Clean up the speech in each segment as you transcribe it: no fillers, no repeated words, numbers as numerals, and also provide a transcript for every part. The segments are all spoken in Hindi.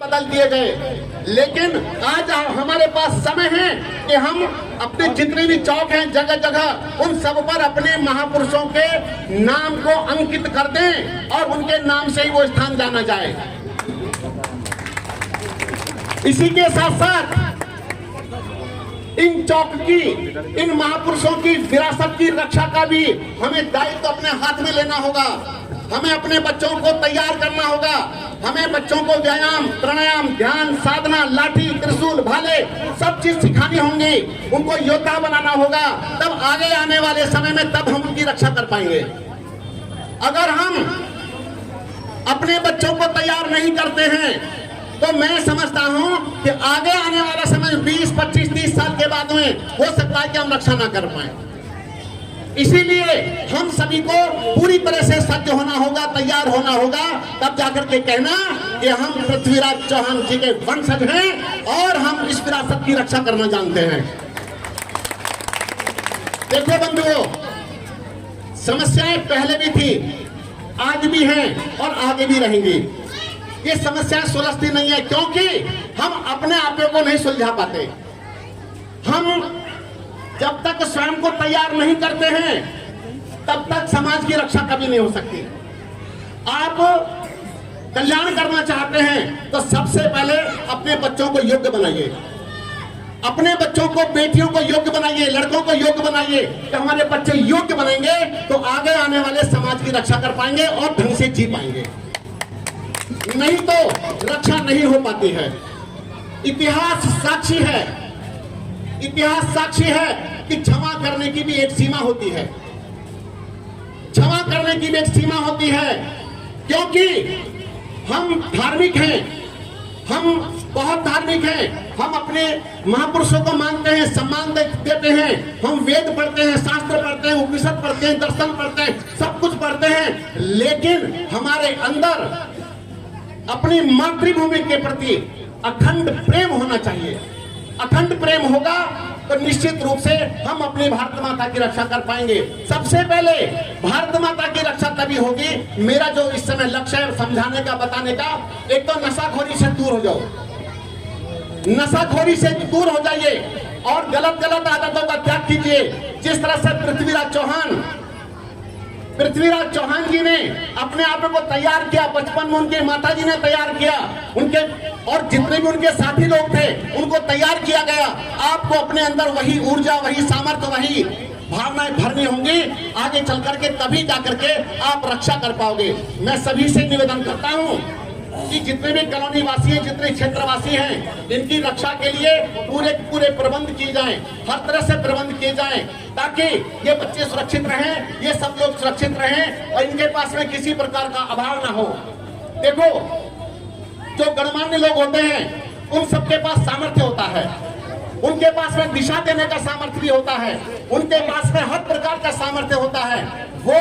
बदल दिए गए, लेकिन आज हमारे पास समय है कि हम अपने जितने भी चौक हैं जगह जगह उन सब पर अपने महापुरुषों के नाम को अंकित कर दें और उनके नाम से ही वो स्थान जाना जाए। इसी के साथ साथ इन चौक की, इन महापुरुषों की विरासत की रक्षा का भी हमें दायित्व अपने हाथ में लेना होगा। हमें अपने बच्चों को तैयार करना होगा। हमें बच्चों को व्यायाम, प्राणायाम, ध्यान, साधना, लाठी, त्रिशूल, भाले सब चीज सिखानी होंगी। उनको योद्धा बनाना होगा। तब आगे आने वाले समय में तब हम उनकी रक्षा कर पाएंगे। अगर हम अपने बच्चों को तैयार नहीं करते हैं तो मैं समझता हूं कि आगे आने वाला समय 20, 25, 30 साल के बाद में हो सकता है कि हम रक्षा ना कर पाए। इसीलिए हम सभी को पूरी तरह से सज्ज होना होगा, तैयार होना होगा, तब जाकर के कहना कि हम पृथ्वीराज चौहान जी के वंशज हैं और हम इस विरासत की रक्षा करना जानते हैं। देखो बंधुओं, समस्याएं पहले भी थी, आज भी हैं और आगे भी रहेंगी। ये समस्याएं सुलझती नहीं है क्योंकि हम अपने आप को नहीं सुलझा पाते। हम जब तक स्वयं को तैयार नहीं करते हैं तब तक समाज की रक्षा कभी नहीं हो सकती। आप कल्याण करना चाहते हैं तो सबसे पहले अपने बच्चों को योग्य बनाइए। अपने बच्चों को, बेटियों को योग्य बनाइए, लड़कों को योग्य बनाइए। तो हमारे बच्चे योग्य बनेंगे तो आगे आने वाले समाज की रक्षा कर पाएंगे और ढंग से जी पाएंगे। नहीं तो रक्षा नहीं हो पाती है। इतिहास साक्षी है, इतिहास साक्षी है कि क्षमा करने की भी एक सीमा होती है। क्षमा करने की भी एक सीमा होती है क्योंकि हम धार्मिक हैं, हम बहुत धार्मिक हैं। हम अपने महापुरुषों को मानते हैं, सम्मान देते हैं। हम वेद पढ़ते हैं, शास्त्र पढ़ते हैं, उपनिषद पढ़ते हैं, दर्शन पढ़ते हैं, सब कुछ पढ़ते हैं, लेकिन हमारे अंदर अपनी मातृभूमि के प्रति अखंड प्रेम होना चाहिए। अखंड प्रेम होगा तो निश्चित रूप से हम अपनी भारत माता की रक्षा कर पाएंगे। सबसे पहले भारत माता की रक्षा तभी होगी। मेरा जो इस समय लक्ष्य है समझाने का, बताने का, एक तो नशाखोरी से दूर हो जाओ, नशाखोरी से दूर हो जाइए और गलत गलत आदतों का त्याग कीजिए। जिस तरह से पृथ्वीराज चौहान जी ने अपने आप को तैयार किया, बचपन में उनके माता जी ने तैयार किया, उनके और जितने भी उनके साथी लोग थे उनको तैयार किया गया। आपको अपने अंदर वही ऊर्जा, वही सामर्थ्य, वही भावनाएं भरनी होंगी आगे चल करके, तभी जाकर के आप रक्षा कर पाओगे। मैं सभी से निवेदन करता हूं कि जितने भी कॉलोनी वासी हैं, जितने क्षेत्रवासी हैं, इनकी रक्षा के लिए पूरे प्रबंध किए जाएं, हर तरह से प्रबंध किए जाएं ताकि ये बच्चे सुरक्षित रहें, ये सब लोग सुरक्षित रहें और इनके पास में किसी प्रकार का अभाव ना हो। देखो, जो गणमान्य लोग होते हैं उन सबके पास सामर्थ्य होता है, उनके पास में दिशा देने का सामर्थ्य भी होता है, उनके पास में हर प्रकार का सामर्थ्य होता है। वो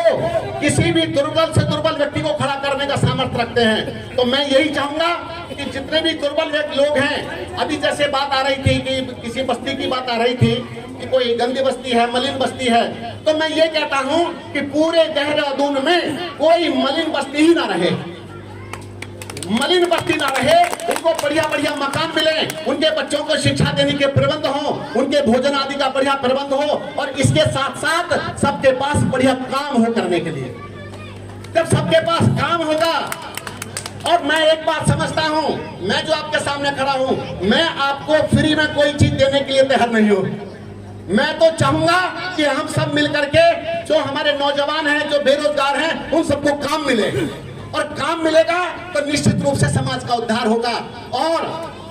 किसी भी दुर्बल से दुर्बल व्यक्ति को खड़ा करने का सामर्थ्य रखते हैं। तो मैं यही चाहूंगा कि जितने भी दुर्बल लोग हैं, अभी जैसे बात आ रही थी कि किसी बस्ती की बात आ रही थी कि कोई गंदी बस्ती है, मलिन बस्ती है, तो मैं ये कहता हूं कि पूरे देहरादून में कोई मलिन बस्ती ही ना रहे, मलिन बस्ती ना रहे। उनको बढ़िया बढ़िया मकान मिले, उनके बच्चों को शिक्षा देने के प्रबंध हो, उनके भोजन आदि का बढ़िया प्रबंध हो और इसके साथ साथ सबके पास बढ़िया काम हो करने के लिए। जब सबके पास काम होगा, और मैं एक बात समझता हूं, मैं जो आपके सामने खड़ा हूं, मैं आपको फ्री में कोई चीज देने के लिए तैयार नहीं हूं। मैं तो चाहूंगा कि हम सब मिलकर के, जो हमारे नौजवान हैं, जो बेरोजगार हैं, उन सबको काम मिले और काम मिलेगा तो निश्चित रूप से समाज का उद्धार होगा और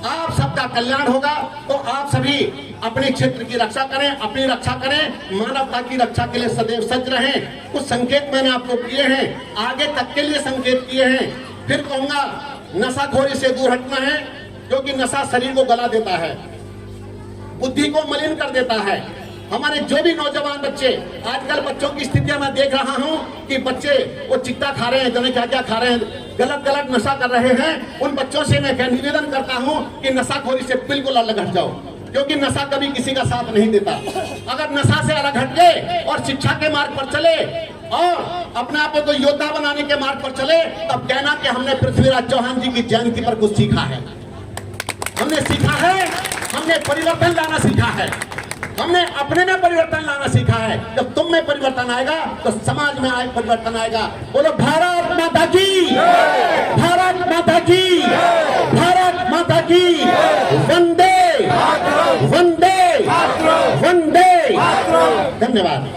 आप सबका कल्याण होगा। तो आप सभी अपने क्षेत्र की रक्षा करें, अपनी रक्षा करें, मानवता की रक्षा के लिए सदैव सज्ज रहें। कुछ संकेत मैंने आपको किए हैं, आगे तक के लिए संकेत किए हैं। फिर कहूंगा, नशाखोरी से दूर हटना है क्योंकि नशा शरीर को गला देता है, बुद्धि को मलिन कर देता है। हमारे जो भी नौजवान बच्चे, आजकल बच्चों की स्थितियां मैं देख रहा हूं कि बच्चे वो चिट्टा खा रहे हैं, जाने क्या क्या खा रहे हैं, गलत गलत नशा कर रहे हैं। उन बच्चों से मैं निवेदन करता हूं कि नशाखोरी से बिल्कुल अलग हट जाओ क्योंकि नशा कभी किसी का साथ नहीं देता। अगर नशा से अलग हट गए और शिक्षा के मार्ग पर चले और अपने आप को योद्धा बनाने के मार्ग पर चले, तब कहना कि हमने पृथ्वीराज चौहान जी की जयंती पर कुछ सीखा है। हमने सीखा है, हमने परिवर्तन लाना सीखा है, हमने अपने में परिवर्तन लाना सीखा है। जब तुम में परिवर्तन आएगा तो समाज में परिवर्तन आएगा। बोलो भारत माता की, भारत माता की, भारत माता की, वंदे वंदे वंदे। धन्यवाद।